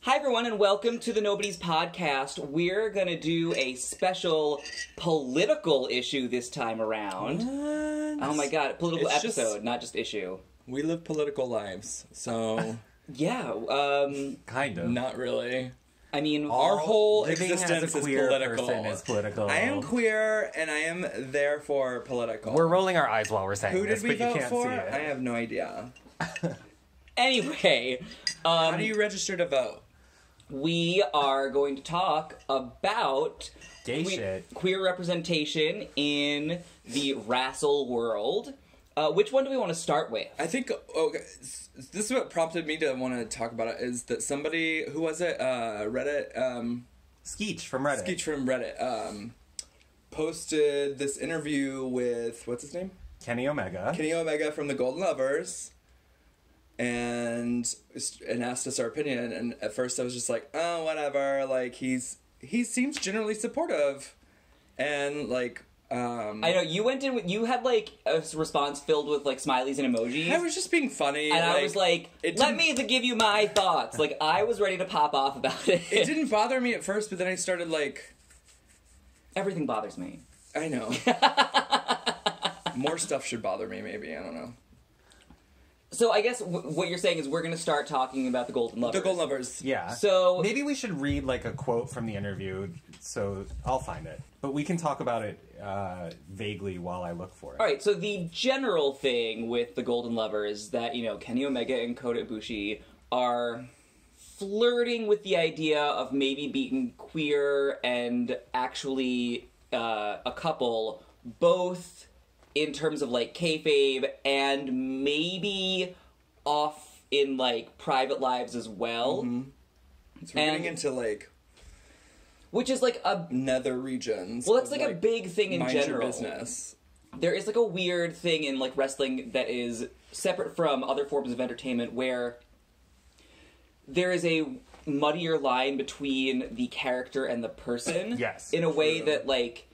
Hi, everyone, and welcome to the Nobodies Podcast. We're going to do a special political issue this time around. What? Oh my god, political It's episode, not just issue. We live political lives, so... Yeah, Kind of. Not really. I mean... Our whole living existence as a is queer political. person is political. I am queer, and I am therefore political. We're rolling our eyes while we're saying Who this, did we but you vote can't for? see it. I have no idea. Anyway, How do you register to vote? we are going to talk about... Gay shit. Queer representation in the wrestle world. Which one do we want to start with? I think, okay, this is what prompted me to want to talk about it, is that somebody, who was it, Reddit, Skeech from Reddit. Skeech from Reddit, posted this interview with, what's his name? Kenny Omega. Kenny Omega from the Golden Lovers, and asked us our opinion, and at first I was just like, oh, whatever, like, he seems generally supportive, and, like, I know, you went in with... You had, like, a response filled with, like, smileys and emojis. I was just being funny. And I was like, let me give you my thoughts. Like, I was ready to pop off about it. It didn't bother me at first, but then I started, like... Everything bothers me. I know. More stuff should bother me, maybe. I don't know. So I guess what you're saying is we're going to start talking about the Golden Lovers. The Golden Lovers. Yeah. So... Maybe we should read, like, a quote from the interview, so I'll find it. But we can talk about it vaguely while I look for it. Alright, so the general thing with the Golden Lovers is that, you know, Kenny Omega and Kota Ibushi are flirting with the idea of maybe being queer and actually a couple, both in terms of, like, kayfabe and maybe off in, like, private lives as well. Mm-hmm. So we're getting into, like... Which is, like, a... nether regions. Well, that's, like, a big thing in mind general. Your business. There is, like, a weird thing in, like, wrestling that is separate from other forms of entertainment where there is a muddier line between the character and the person. Yes. In a way that, like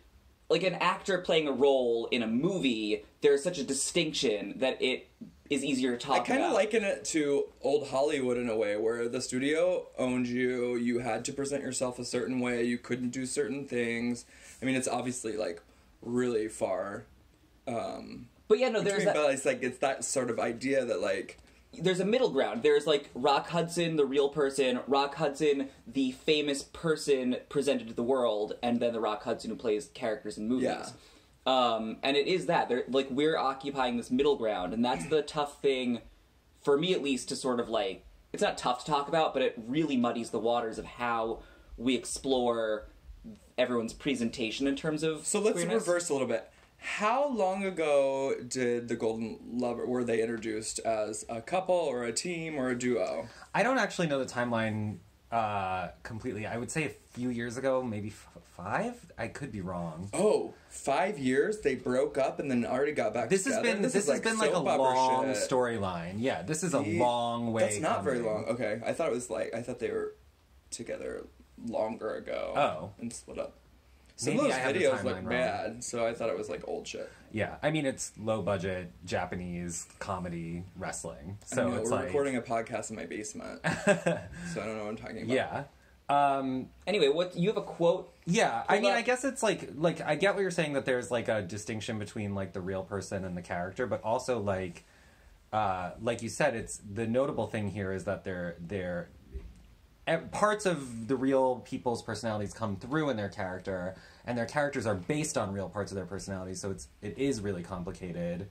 an actor playing a role in a movie, there's such a distinction that it is easier to talk about. I kind of liken it to old Hollywood in a way, where the studio owned you, you had to present yourself a certain way, you couldn't do certain things. I mean, it's obviously, like, really far... but yeah, no, there's that... But it's, like, it's that sort of idea that, like... There's a middle ground. There's, like, Rock Hudson, the real person, Rock Hudson, the famous person presented to the world, and then the Rock Hudson who plays characters in movies. Yeah. And it is that. Like, we're occupying this middle ground, and that's the tough thing, for me at least, to sort of, like... It's not tough to talk about, but it really muddies the waters of how we explore everyone's presentation in terms of So let's queerness. reverse a little bit. How long ago did the Golden Lover... were they introduced as a couple, or a team, or a duo? I don't actually know the timeline completely. I would say a few years ago, maybe 5? I could be wrong. Oh, 5 years? They broke up and then already got back This together? has been like a soap opera long shit. storyline. Yeah, this is a long way. That's not very coming. long. Okay, I thought they were together longer ago. Oh. And split up. Some Maybe of I have those the videos timeline look wrong. bad, so I thought it was like old shit. Yeah, I mean it's low budget Japanese comedy wrestling, so I know, it's we're like recording a podcast in my basement, so I don't know what I'm talking about. yeah. Anyway, you have a quote? Yeah, I mean, up. I guess it's like I get what you're saying, that there's like a distinction between like the real person and the character, but also like you said, it's the notable thing here is that they're parts of the real people's personalities come through in their character, and their characters are based on real parts of their personality, so it is really complicated.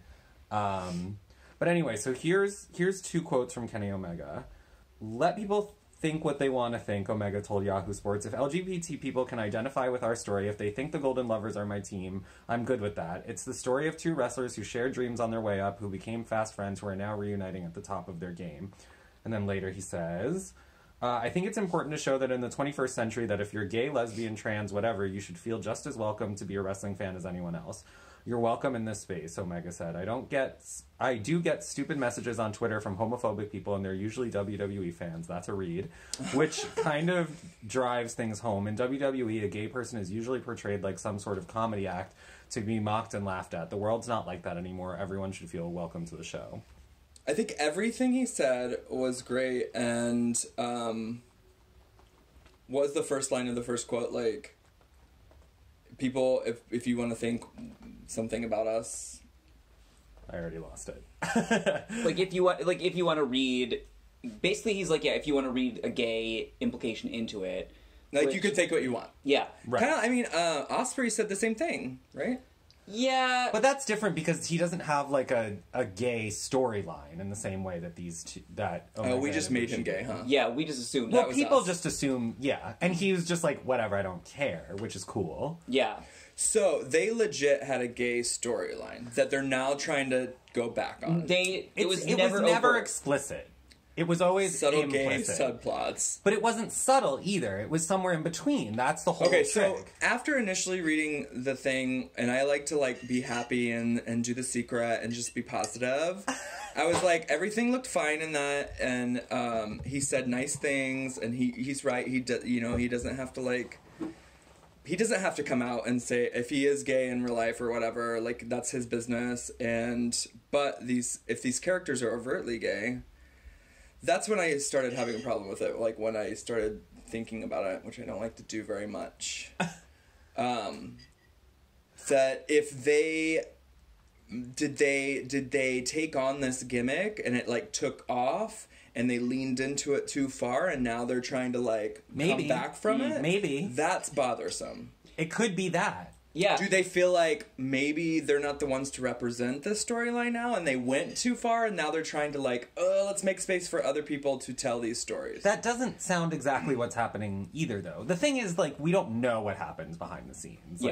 But anyway, so here's 2 quotes from Kenny Omega. "Let people think what they want to think," Omega told Yahoo Sports. "If LGBT people can identify with our story, if they think the Golden Lovers are my team, I'm good with that. It's the story of 2 wrestlers who shared dreams on their way up, who became fast friends, who are now reuniting at the top of their game." And then later he says, "I think it's important to show that in the 21st century that if you're gay, lesbian, trans, whatever, you should feel just as welcome to be a wrestling fan as anyone else. You're welcome in this space," Omega said. I do get stupid messages on Twitter from homophobic people, and they're usually WWE fans. That's a read. Which kind of drives things home. In WWE, a gay person is usually portrayed like some sort of comedy act to be mocked and laughed at. The world's not like that anymore. Everyone should feel welcome to the show. I think everything he said was great, and was the first line of the first quote, like, people, if you want to think something about us. I already lost it. Like, if you want to read, basically he's like, yeah, if you want to read a gay implication into it. Like, you could take what you want. Yeah. Right. Kind of, I mean, Osprey said the same thing, right? Yeah. But that's different because he doesn't have, like, a gay storyline in the same way that these two, that... Oh, we just made him gay, huh? Yeah, we just assumed Well, that was people us. just assume, yeah. And he was just like, whatever, I don't care, which is cool. Yeah. So, they legit had a gay storyline that they're now trying to go back on. It was It never was never overt. explicit. It was always Subtle implicit. gay subplots. But it wasn't subtle either. It was somewhere in between. That's the whole Okay, trick. so after initially reading the thing, and I like to, like, be happy and do The Secret and just be positive, I was like, everything looked fine in that, and he said nice things, and he's right, he doesn't have to, like... He doesn't have to come out and say if he is gay in real life or whatever, like, that's his business, but if these characters are overtly gay... That's when I started having a problem with it, like when I started thinking about it, which I don't like to do very much. That if they did they take on this gimmick and it like took off and they leaned into it too far and now they're trying to like Maybe. come back from it? Maybe. That's bothersome. It could be that. Yeah. Do they feel like maybe they're not the ones to represent this storyline now and they went too far and now they're trying to like, let's make space for other people to tell these stories? That doesn't sound exactly what's happening either, though. The thing is, like, we don't know what happens behind the scenes.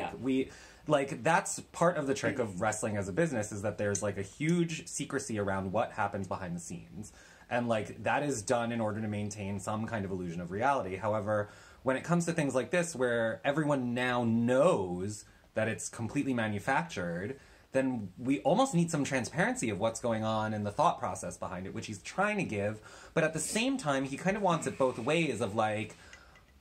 Like, that's part of the trick of wrestling as a business is that there's, like, a huge secrecy around what happens behind the scenes. And, like, that is done in order to maintain some kind of illusion of reality. However, when it comes to things like this, where everyone now knows that it's completely manufactured, then we almost need some transparency of what's going on and the thought process behind it, which he's trying to give. But at the same time, he kind of wants it both ways of, like,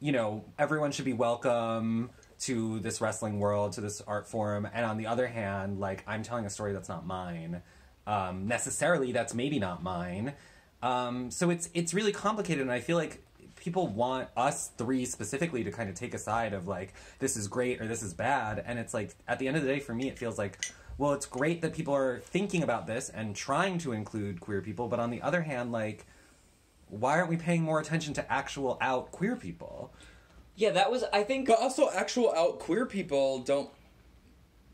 you know, everyone should be welcome to this wrestling world, to this art form. And on the other hand, like, I'm telling a story that's not mine. Necessarily, that's maybe not mine. So it's really complicated, and I feel like people want us three specifically to kind of take a side of, like, this is great or this is bad. And it's like, at the end of the day, for me, it feels like, well, it's great that people are thinking about this and trying to include queer people. But on the other hand, like, why aren't we paying more attention to actual out queer people? Yeah, that was, I think... But also, actual out queer people don't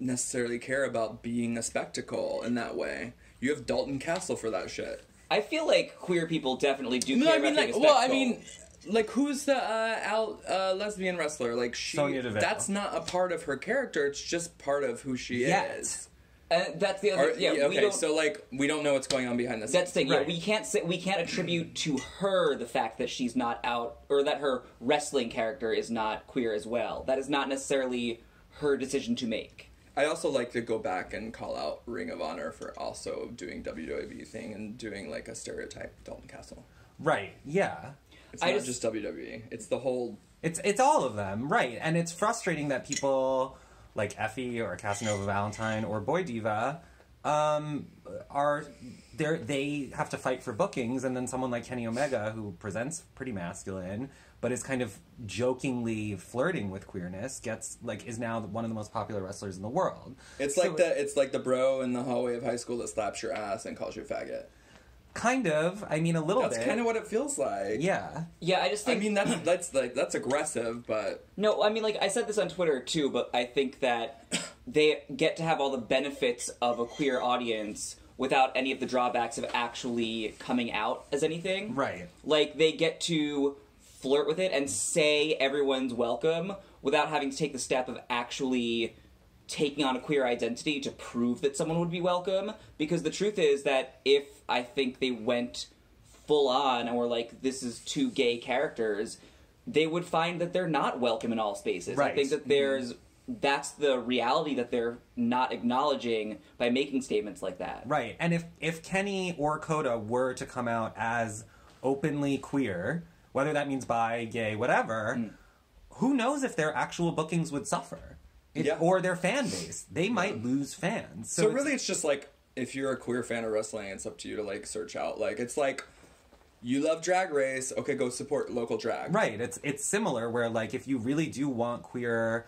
necessarily care about being a spectacle in that way. You have Dalton Castle for that shit. I feel like queer people definitely do No, care I mean, about like, being a well, I spectacle. mean, like, who's the lesbian wrestler? Like, Sonya Deville. that's not a part of her character. It's just part of who she is. And that's the other... we okay, don't, so, like, we don't know what's going on behind the scenes. that's the thing. Right. Yeah, we can't attribute to her the fact that she's not out, or that her wrestling character is not queer as well. That is not necessarily her decision to make. I also like to go back and call out Ring of Honor for also doing WWE thing and doing, like, a stereotype Dalton Castle. Right, yeah. It's not just WWE. It's the whole... It's all of them, right. And it's frustrating that people like Effie or Casanova Valentine or Boy Diva they have to fight for bookings, and then someone like Kenny Omega, who presents pretty masculine but is kind of jokingly flirting with queerness, is now one of the most popular wrestlers in the world. It's like the bro in the hallway of high school that slaps your ass and calls you a faggot. Kind of. I mean, a little bit. That's kind of what it feels like. Yeah. Yeah, I just think... I mean, that's aggressive, but... No, I mean, like, I said this on Twitter, too, but I think that they get to have all the benefits of a queer audience without any of the drawbacks of actually coming out as anything. Right. Like, they get to flirt with it and say everyone's welcome without having to take the step of actually taking on a queer identity to prove that someone would be welcome. Because the truth is that if I think they went full on and were like, this is two gay characters, they would find that they're not welcome in all spaces. Right. I think that that's the reality that they're not acknowledging by making statements like that. Right. And if Kenny or Coda were to come out as openly queer, whether that means bi, gay, whatever, who knows if their actual bookings would suffer? Or their fan base. They might lose fans. So really it's just like, if you're a queer fan of wrestling, it's up to you to, like, search out. Like, it's like, you love Drag Race, okay, go support local drag. Right. It's similar where, like, if you really do want queer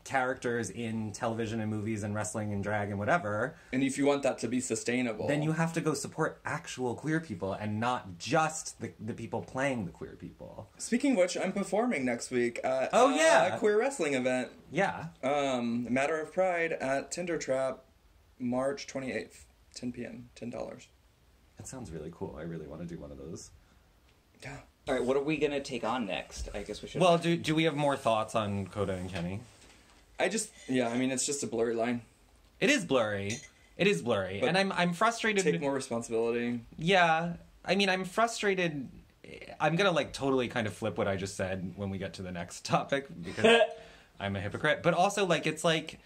characters in television and movies and wrestling and drag and whatever, and if you want that to be sustainable, then you have to go support actual queer people and not just the people playing the queer people. Speaking of which, I'm performing next week at yeah, a queer wrestling event. Yeah. Matter of Pride at Tinder Trap, March 28th, 10 p.m., $10. That sounds really cool. I really want to do one of those. Yeah. All right, what are we gonna take on next? I guess we should. Well, do we have more thoughts on Coda and Kenny? I mean, it's just a blurry line. It is blurry. But and I'm frustrated. Take more responsibility. Yeah, I mean, I'm frustrated. I'm gonna like totally kind of flip what I just said when we get to the next topic because I'm a hypocrite. But also, like, it's like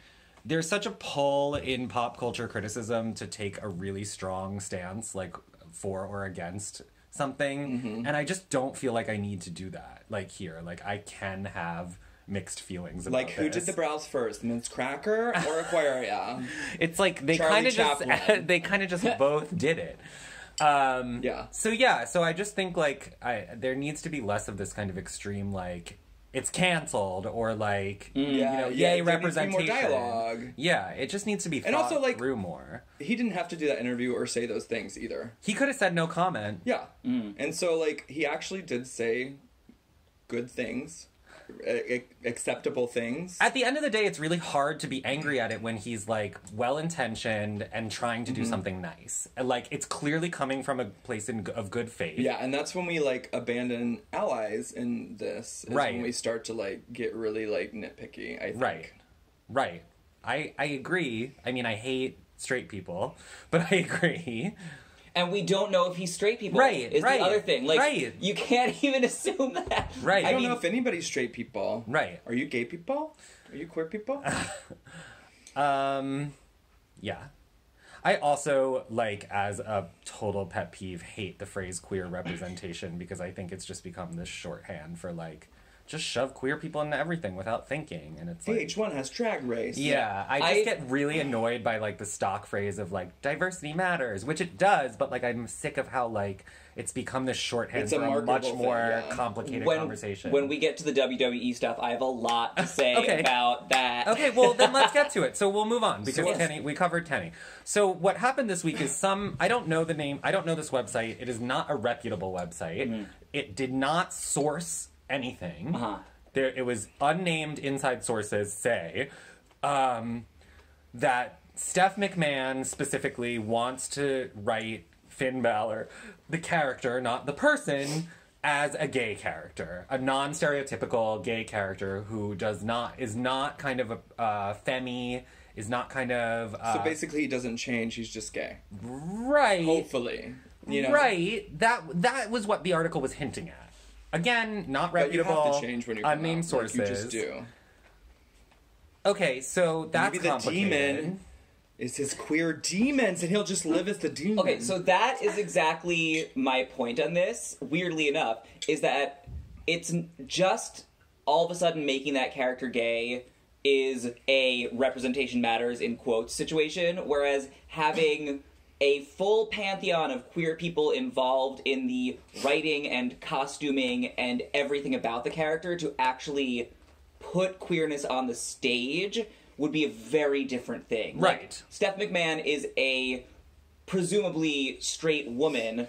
there's such a pull in pop culture criticism to take a really strong stance, like for or against something, and I just don't feel like I need to do that. Like here, like I can have mixed feelings about like who this. did the brows first, Mince Cracker or Aquaria? It's like they Charlie kind of just Chaplin. they kind of just both did it. So I just think like there needs to be less of this kind of extreme like it's canceled or like yay there representation. needs to be more dialogue. Yeah, it just needs to be thought And also, like, through more. He didn't have to do that interview or say those things either. He could have said no comment. Yeah. And so, like, he actually did say good things, acceptable things. At the end of the day, it's really hard to be angry at it when he's like well-intentioned and trying to do something nice. And, like, it's clearly coming from a place of good faith. Yeah, and that's when we, like, abandon allies in this. Is Right. when we start to, like, get really, like, nitpicky, I think. Right. I agree. I mean, I hate straight people, but I agree. And we don't know if he's straight people. Right, is right, the other thing. Like, right. you can't even assume that. Right. I don't know if anybody's straight people. Right. Are you gay people? Are you queer people? Yeah. I also, like, as a total pet peeve, hate the phrase queer representation because I think it's just become this shorthand for, like, just shove queer people into everything without thinking. And it's like... VH1 has Drag Race. Yeah, I just get really annoyed by, like, the stock phrase of, like, diversity matters, which it does, but, like, I'm sick of how, like, it's become this shorthand It's a for a much marketable more thing, yeah. complicated conversation. When we get to the WWE stuff, I have a lot to say Okay. about that. Okay, well, then let's get to it. So we'll move on, because Yes. Kenny, we covered Kenny. So what happened this week is I don't know the name, I don't know this website. It is not a reputable website. It did not source anything. It was unnamed inside sources say that Steph McMahon specifically wants to write Finn Balor, the character, not the person, as a gay character, a non-stereotypical gay character who is not kind of a femi, is not kind of So basically he doesn't change, he's just gay. right. Hopefully. You know? Right. That was what the article was hinting at. Again, not reputable. But you have to change when you come unnamed out. sources. Like you just do. Okay, so that's Maybe the complicated. demon is his queer demons, and he'll just live as the demon. Okay, so that is exactly my point on this, weirdly enough, is that it's just all of a sudden making that character gay is a representation matters in quotes situation, whereas having a full pantheon of queer people involved in the writing and costuming and everything about the character to actually put queerness on the stage would be a very different thing. Right. Like, Steph McMahon is a presumably straight woman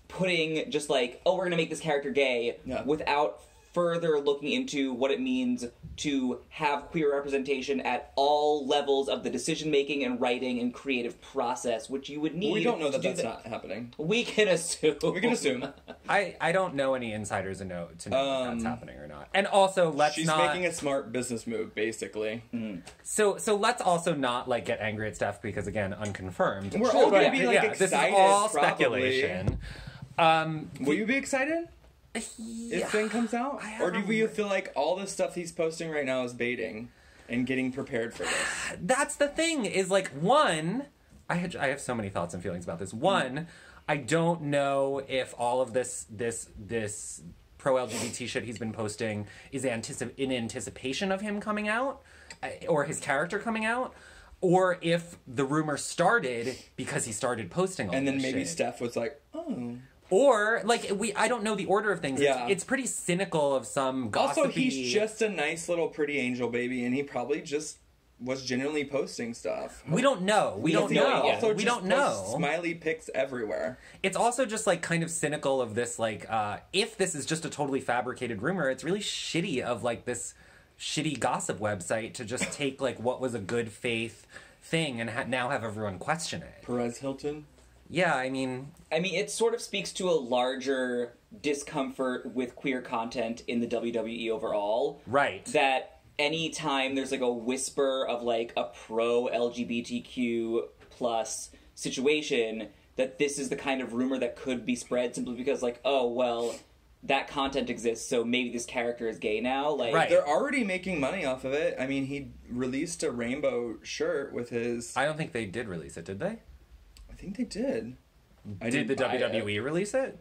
putting just like, oh, we're going to make this character gay without further looking into what it means to have queer representation at all levels of the decision-making and writing and creative process, which you would need. We don't know to that do that's not happening. We can assume. We can assume. I don't know any insiders to know if that's happening or not. And also, She's making a smart business move, basically. So let's also not like get angry at Steph because again, unconfirmed. We're all gonna be like This is excited. all probably. speculation. Will you be excited if Finn comes out, or do you feel like all the stuff he's posting right now is baiting and getting prepared for this? That's the thing. Is like one, I have so many thoughts and feelings about this. One, I don't know if all of this pro LGBT shit he's been posting is in anticipation of him coming out or his character coming out. Or if the rumor started because he started posting all And then this maybe shit. Steph was like, oh. Or, like, I don't know the order of things. Yeah. It's pretty cynical of some gossipy... Also, he's just a nice little pretty angel baby, and he probably just was genuinely posting stuff. We don't know. We don't know. Also We just don't know. posts smiley pics everywhere. It's also just, like, kind of cynical of this, like, if this is just a totally fabricated rumor, it's really shitty of, like, this shitty gossip website to just take, like, what was a good faith thing and now have everyone question it. Perez Hilton? Yeah, I mean, it sort of speaks to a larger discomfort with queer content in the WWE overall. right. That anytime there's, like, a whisper of, like, a pro-LGBTQ plus situation, that this is the kind of rumor that could be spread simply because, like, oh, well, that content exists, so maybe this character is gay now. Like, Right. They're already making money off of it. I mean, he released a rainbow shirt with his... I don't think they did release it, did they? I think they did. Did the WWE release it?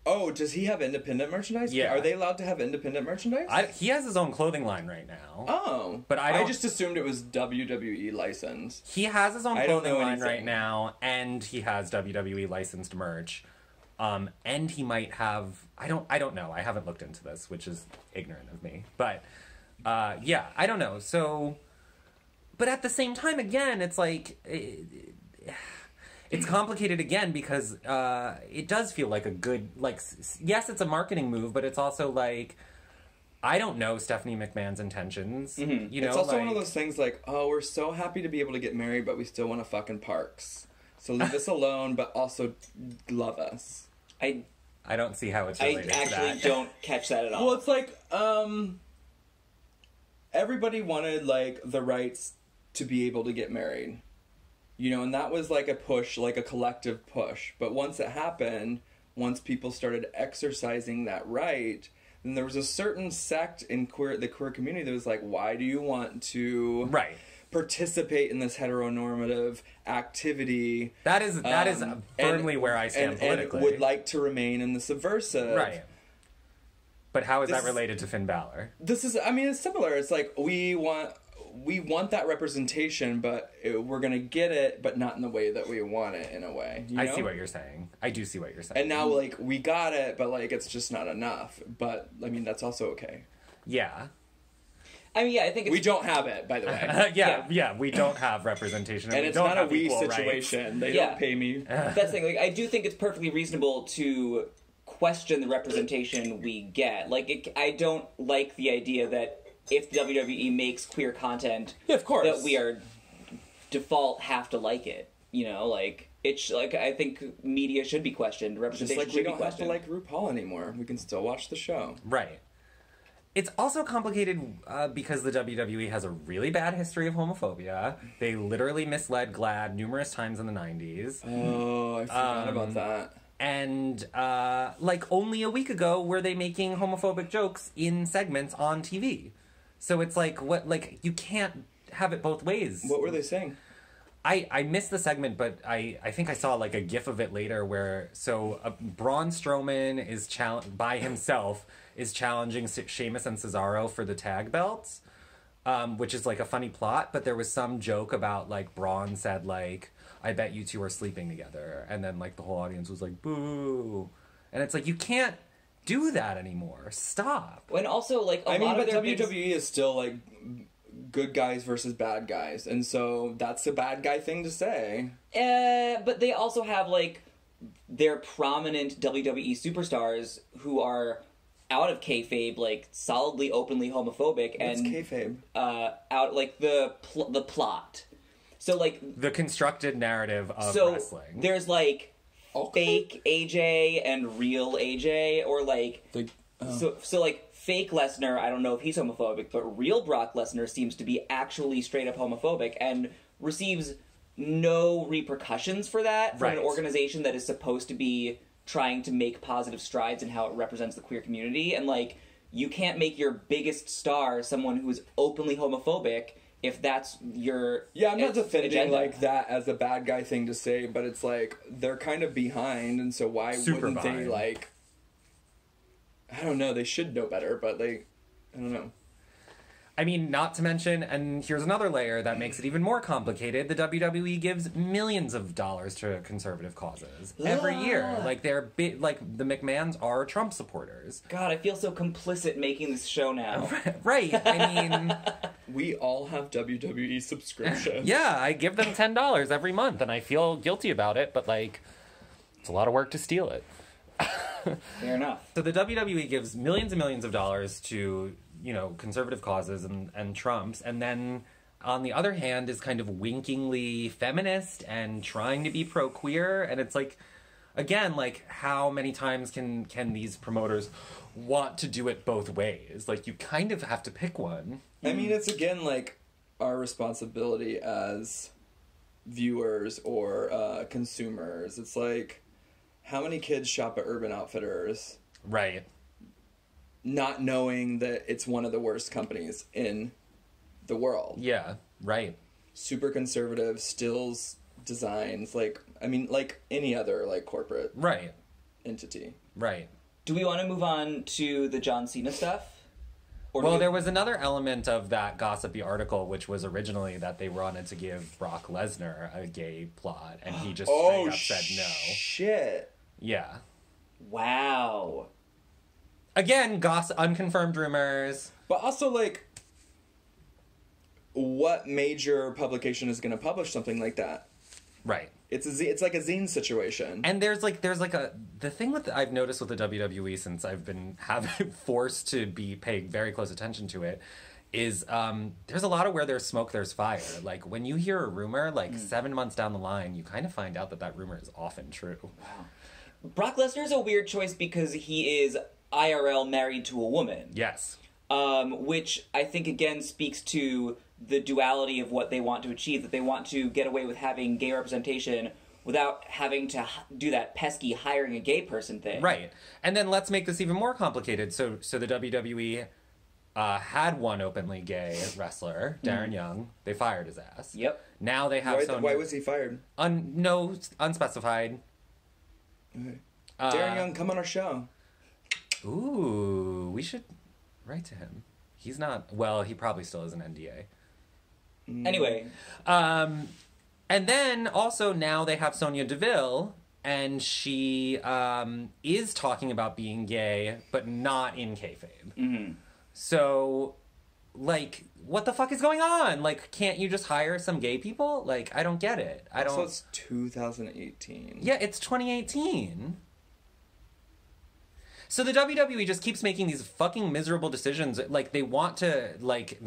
Oh, does he have independent merchandise? Yeah. Are they allowed to have independent merchandise? He has his own clothing line right now. Oh. But I just assumed it was WWE licensed. He has his own I don't clothing know line right anything. now, and he has WWE licensed merch. And he might have... I don't know. I haven't looked into this, which is ignorant of me. But, yeah, I don't know. So... But at the same time, again, it's like... It's complicated again because it does feel like a good, like, yes, it's a marketing move, but it's also like, I don't know Stephanie McMahon's intentions. Mm-hmm. You know, It's also like, one of those things like, oh, we're so happy to be able to get married, but we still want to fuck in parks. So leave us alone, but also love us. I don't see how it's related to actually that. don't catch that at all. Well, it's like, everybody wanted, like, the rights to be able to get married. You know, and that was like a push, like a collective push. But once it happened, once people started exercising that right, then there was a certain sect in the queer community that was like, why do you want to Right. participate in this heteronormative activity? That is firmly where I stand and politically. would like to remain in the subversive. Right. But how is This that is- related to Finn Balor? This is, I mean, it's similar. It's like, we want that representation, but we're going to get it, but not in the way that we want it, in a way. You I know? see what you're saying. I do see what you're saying. And now, like, we got it, but, like, it's just not enough. But, I mean, that's also okay. Yeah. I mean, yeah, I think it's... We don't have it, by the way. Yeah, we don't have representation. And we it's don't not a have we equal situation. rights. They Yeah. don't pay me. That's the thing. Like, I do think it's perfectly reasonable to question the representation we get. Like, I don't like the idea that if the WWE makes queer content, Yeah, of course. that we are default have to like it. You know, like, it's like, I think media should be questioned. Just Representation like we should be don't have to questioned. like RuPaul anymore. We can still watch the show. Right. It's also complicated because the WWE has a really bad history of homophobia. They literally misled GLAAD numerous times in the 90s. Oh, I forgot about that. And, like, only a week ago were they making homophobic jokes in segments on TV. So it's like, you can't have it both ways. What were they saying? I missed the segment, but I think I saw, like, a gif of it later where, Braun Strowman is by himself is challenging Sheamus and Cesaro for the tag belts, which is, like, a funny plot, but there was some joke about, like, Braun said, like, I bet you two are sleeping together, and then, like, the whole audience was like, boo. And it's like, you can't do that anymore. Stop. And also, like, a lot But of their WWE is still, like, good guys versus bad guys, and so that's a bad guy thing to say. But they also have, like, their prominent WWE superstars who are out of kayfabe, like, solidly, openly homophobic. What's and kayfabe? Out, like, the plot. So, like... The constructed narrative of so wrestling. There's, like, Okay. fake AJ and real AJ, or, like... So, like, fake Lesnar, I don't know if he's homophobic, but real Brock Lesnar seems to be actually straight up homophobic and receives no repercussions for that from an Right. organization that is supposed to be trying to make positive strides in how it represents the queer community. And, like, you can't make your biggest star someone who is openly homophobic if that's your Yeah, I'm not defending agenda. like that as a bad guy thing to say, but it's like they're kind of behind, and so why Super wouldn't they behind. like? I don't know. They should know better, but I don't know. I mean, not to mention, and here's another layer that makes it even more complicated, the WWE gives millions of dollars to conservative causes every year. Like, they're like, the McMahons are Trump supporters. God, I feel so complicit making this show now. Right, I mean... We all have WWE subscriptions. Yeah, I give them $10 every month, and I feel guilty about it, but, like, it's a lot of work to steal it. Fair enough. So the WWE gives millions and millions of dollars to, you know, conservative causes and Trump's, and then on the other hand is kind of winkingly feminist and trying to be pro-queer, and it's like, again, like, how many times can these promoters want to do it both ways? Like, you kind of have to pick one. I mean, it's again, like, our responsibility as viewers or consumers. It's like, how many kids shop at Urban Outfitters? Right. Not knowing that it's one of the worst companies in the world. Yeah, right. Super conservative, stills designs, like, I mean, like any other, like, corporate Right. entity. Right. Do we want to move on to the John Cena stuff? Or Well, there was another element of that gossipy article, which was originally that they wanted to give Brock Lesnar a gay plot, and he just straight up said no. Shit. Yeah. Wow. Again, unconfirmed rumors. But also, like, what major publication is going to publish something like that? Right. It's like a zine situation. And there's the thing I've noticed with the WWE since I've been forced to be paying very close attention to it is there's a lot of where there's smoke, there's fire. Like, when you hear a rumor, like 7 months down the line, you kind of find out that rumor is often true. Wow. Brock Lesnar's a weird choice because he is IRL married to a woman. Yes. Which I think, again, speaks to the duality of what they want to achieve, that they want to get away with having gay representation without having to do that pesky hiring a gay person thing. Right. And then let's make this even more complicated. So the WWE had one openly gay wrestler, Darren Young. They fired his ass. Yep. Now they have Why was he fired? No, unspecified. Okay. Darren Young, come on our show. Ooh, we should write to him. He's not... Well, he probably still has an NDA. Anyway. And then also now they have Sonya Deville, and she is talking about being gay, but not in kayfabe. Mm-hmm. So, like, what the fuck is going on? Like, can't you just hire some gay people? Like, I don't get it. So it's 2018. Yeah, it's 2018. So the WWE just keeps making these fucking miserable decisions. Like, they want to, like,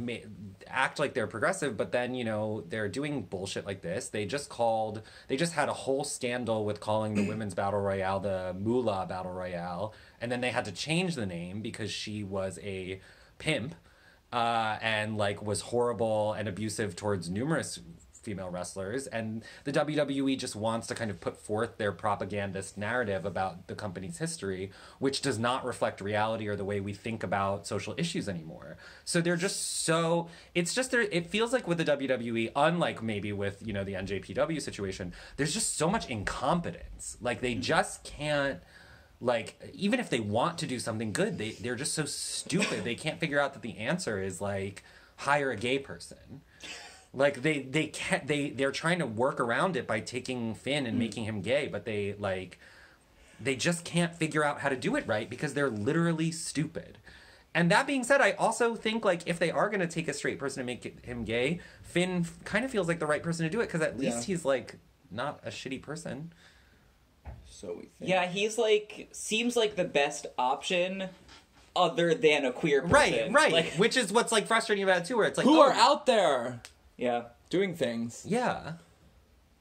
act like they're progressive, but then, you know, they're doing bullshit like this. They just had a whole scandal with calling the Women's Battle Royale the Moolah Battle Royale, and then they had to change the name because she was a pimp, and, like, was horrible and abusive towards numerous female wrestlers, and the WWE just wants to kind of put forth their propagandist narrative about the company's history, which does not reflect reality or the way we think about social issues anymore. So they're just so... It feels like with the WWE, unlike maybe with, you know, the NJPW situation, there's just so much incompetence. Like, they just can't... Like, even if they want to do something good, they're just so stupid. They can't figure out that the answer is, like, hire a gay person. Like, they're trying to work around it by taking Finn and making him gay, but they just can't figure out how to do it right because they're literally stupid. And that being said, I also think, like, if they are going to take a straight person and make him gay, Finn kind of feels like the right person to do it because at least he's, like, not a shitty person. So we think. Yeah, he's, like, seems like the best option other than a queer person. Right. Like, Which is what's, like, frustrating about it, too, where it's like... Who are out there yeah. doing things? Yeah.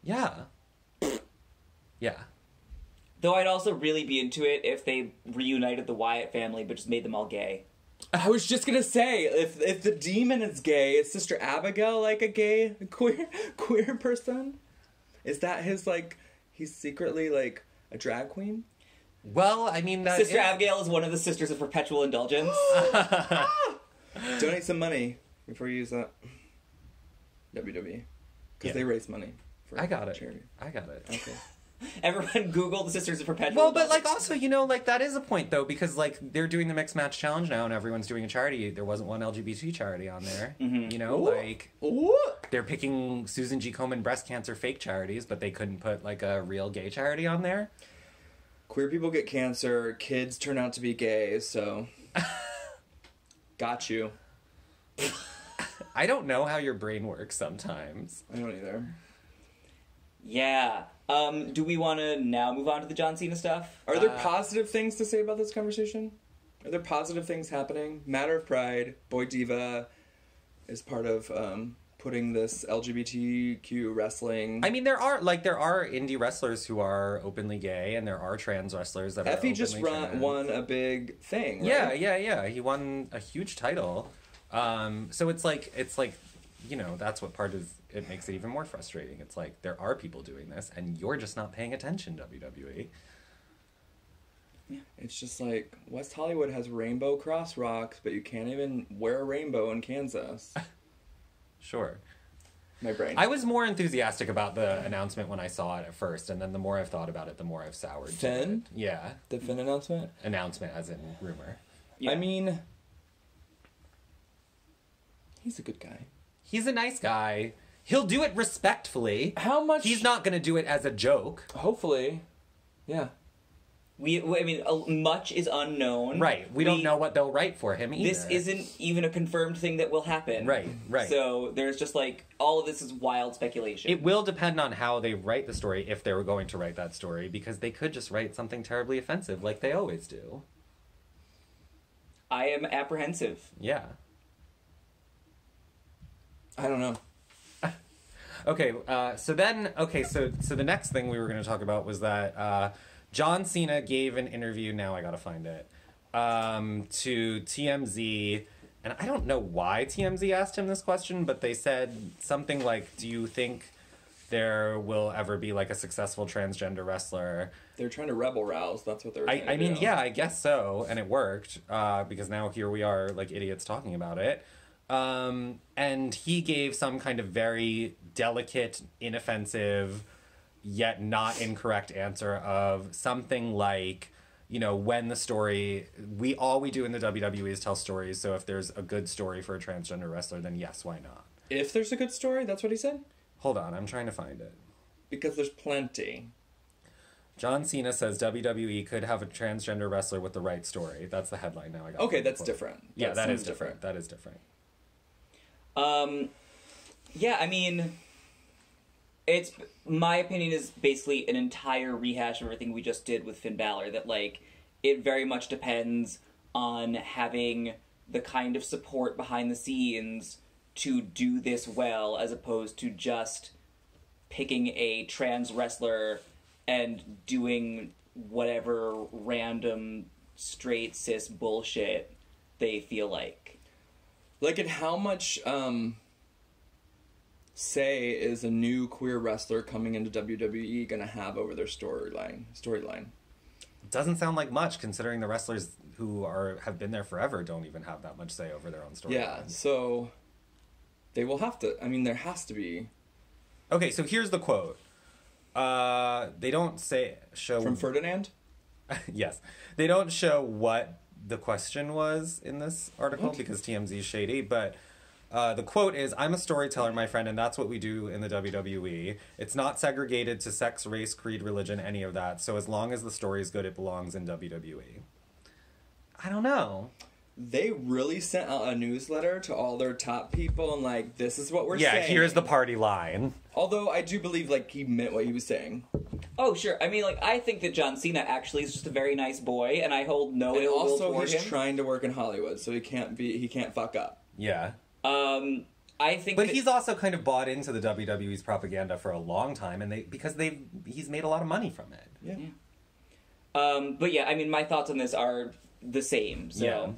Yeah. Yeah. Though I'd also really be into it if they reunited the Wyatt family but just made them all gay. I was just gonna say, if the demon is gay, is Sister Abigail, like, a gay queer person? Is that his, like, he's secretly, like, a drag queen? Well, I mean... Sister Abigail is one of the Sisters of Perpetual Indulgence. Donate some money before you use that. WWE. Because they raise money for I got it. charity. I got it. Okay. Everyone Google the Sisters of Perpetual. Well, but like Mothers. also, you know, like that is a point though, because like they're doing the mixed match challenge now, and everyone's doing a charity. There wasn't one LGBT charity on there. You know, Ooh. like Ooh. they're picking Susan G. Komen breast cancer fake charities, but they couldn't put like a real gay charity on there. Queer people get cancer. Kids turn out to be gay. So, got you. I don't know how your brain works sometimes. I don't either. Yeah. Do we want to now move on to the John Cena stuff? Are there positive things to say about this conversation? Are there positive things happening? Matter of Pride, Boy Diva is part of putting this LGBTQ wrestling. I mean, there are indie wrestlers who are openly gay, and there are trans wrestlers that are Effie openly just trans. won a big thing, right? Yeah. He won a huge title. So it's like, you know, that's what part of it makes it even more frustrating. It's like, there are people doing this, and you're just not paying attention, WWE. Yeah. It's just like, West Hollywood has rainbow cross rocks, but you can't even wear a rainbow in Kansas. Sure. My brain. I was more enthusiastic about the announcement when I saw it at first, and then the more I've thought about it, the more I've soured. Finn? To it. Yeah. The Finn announcement? Announcement as in rumor. Yeah. I mean, he's a good guy. He's a nice guy. He'll do it respectfully. How much? He's not going to do it as a joke. Hopefully. Yeah. Much is unknown. Right. We don't know what they'll write for him either. This isn't even a confirmed thing that will happen. Right. So there's just like, all of this is wild speculation. It will depend on how they write the story, if they were going to write that story, because they could just write something terribly offensive like they always do. I am apprehensive. Yeah. I don't know. Okay, so the next thing we were going to talk about was that John Cena gave an interview, now I gotta find it, to TMZ, and I don't know why TMZ asked him this question, but they said something like, do you think there will ever be like a successful transgender wrestler? They're trying to rebel rouse. That's what they're trying to I mean, do. yeah, I guess so, and it worked, because now here we are, like idiots talking about it. And he gave some kind of very delicate, inoffensive, yet not incorrect answer of something like, you know, when the story, all we do in the WWE is tell stories, so if there's a good story for a transgender wrestler, then yes, why not? If there's a good story, that's what he said? Hold on, I'm trying to find it. Because there's plenty. John Cena says WWE could have a transgender wrestler with the right story. That's the headline now. I got Okay, that's different. Yeah, that is seems different. That is different. Yeah, I mean, it's, my opinion is basically an entire rehash of everything we just did with Finn Balor, that, like, it very much depends on having the kind of support behind the scenes to do this well, as opposed to just picking a trans wrestler and doing whatever random straight cis bullshit they feel like. Like, and how much say is a new queer wrestler coming into WWE gonna have over their storyline? Doesn't sound like much, considering the wrestlers who have been there forever don't even have that much say over their own storyline. Yeah, so they will have to. I mean, there has to be. Okay, so here's the quote. They don't show From Ferdinand? Yes, they don't show what the question was in this article because TMZ is shady, but the quote is, "I'm a storyteller, my friend, and that's what we do in the WWE. It's not segregated to sex, race, creed, religion, any of that. So as long as the story is good, it belongs in WWE." I don't know. They really sent out a newsletter to all their top people and, like, this is what we're saying. Yeah, here's the party line. Although I do believe, like, he meant what he was saying. Oh, sure. I mean, like, I think that John Cena actually is just a very nice boy, and I hold no And ill will also, toward he's him. trying to work in Hollywood, so he can't fuck up. Yeah. I think But that, he's also kind of bought into the WWE's propaganda for a long time, and he's made a lot of money from it. Yeah. but yeah, I mean, my thoughts on this are the same, so Yeah.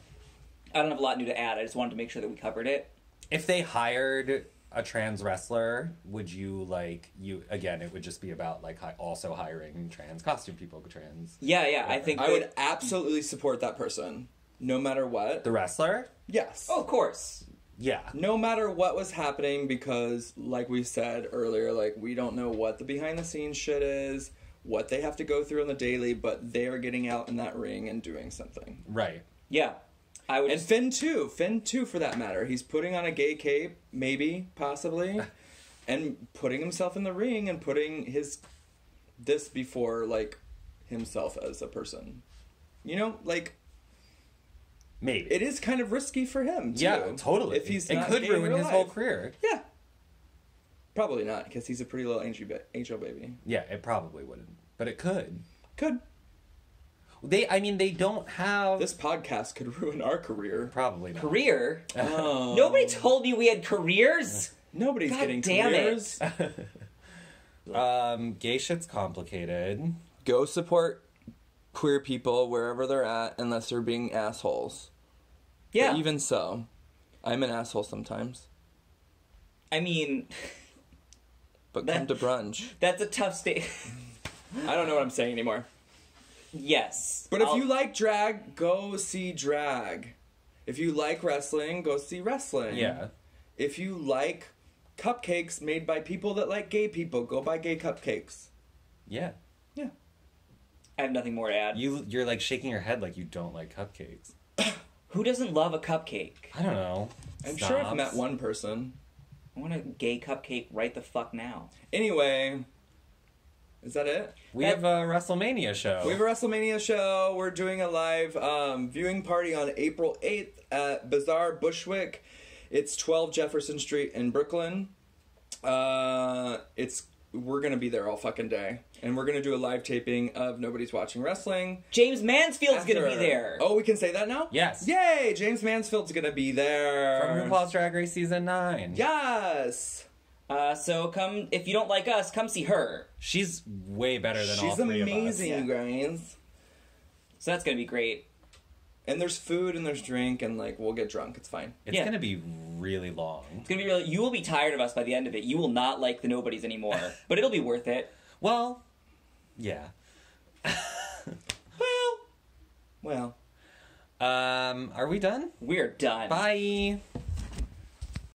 I don't have a lot new to add. I just wanted to make sure that we covered it. If they hired a trans wrestler, would you again, it would just be about like also hiring trans costume people, trans. Yeah, I think I that, would absolutely support that person, no matter what. The wrestler? Yes. Oh, of course. Yeah. No matter what was happening, because, like we said earlier, like, we don't know what the behind-the-scenes shit is. what they have to go through on the daily, but they are getting out in that ring and doing something. Right. Yeah. And Finn too for that matter. He's putting on a gay cape, maybe, possibly, and putting himself in the ring and putting this before, like, himself as a person. You know, like, maybe it is kind of risky for him too. Yeah, totally. If he's it not could gay ruin in his real whole life. career. Yeah. Probably not, because he's a pretty little angel baby. Yeah, it probably wouldn't, but it could. Could. They don't have... This podcast could ruin our career. Probably not. career? Oh. Nobody told me we had careers. Nobody's God getting damn careers. Gay shit's complicated. Go support queer people wherever they're at, unless they're being assholes. Yeah. But even so, I'm an asshole sometimes. I mean... But come to brunch. That's a tough state. I don't know what I'm saying anymore. Yes. But if you like drag, go see drag. If you like wrestling, go see wrestling. Yeah. If you like cupcakes made by people that like gay people, go buy gay cupcakes. Yeah. Yeah. I have nothing more to add. You're like shaking your head like you don't like cupcakes. Who doesn't love a cupcake? I don't know. I'm sure I've met one person. I want a gay cupcake right the fuck now. Anyway, is that it? We have a WrestleMania show. We have a WrestleMania show. We're doing a live viewing party on April 8th at Bazaar Bushwick. It's 12 Jefferson Street in Brooklyn. We're going to be there all fucking day. And we're going to do a live taping of Nobodies Watching Wrestling. James Mansfield's going to be there. Oh, we can say that now? Yes. Yay! James Mansfield's going to be there. From RuPaul's Drag Race Season 9. Yes! So come, if you don't like us, come see her. She's way better than all She's three amazing, of us. you guys. So that's going to be great. And there's food and there's drink and, like, we'll get drunk. It's fine. It's going to be really long. It's going to be really, you will be tired of us by the end of it. You will not like the Nobodies anymore. But it'll be worth it. Well, yeah. Well. Are we done? We're done. Bye.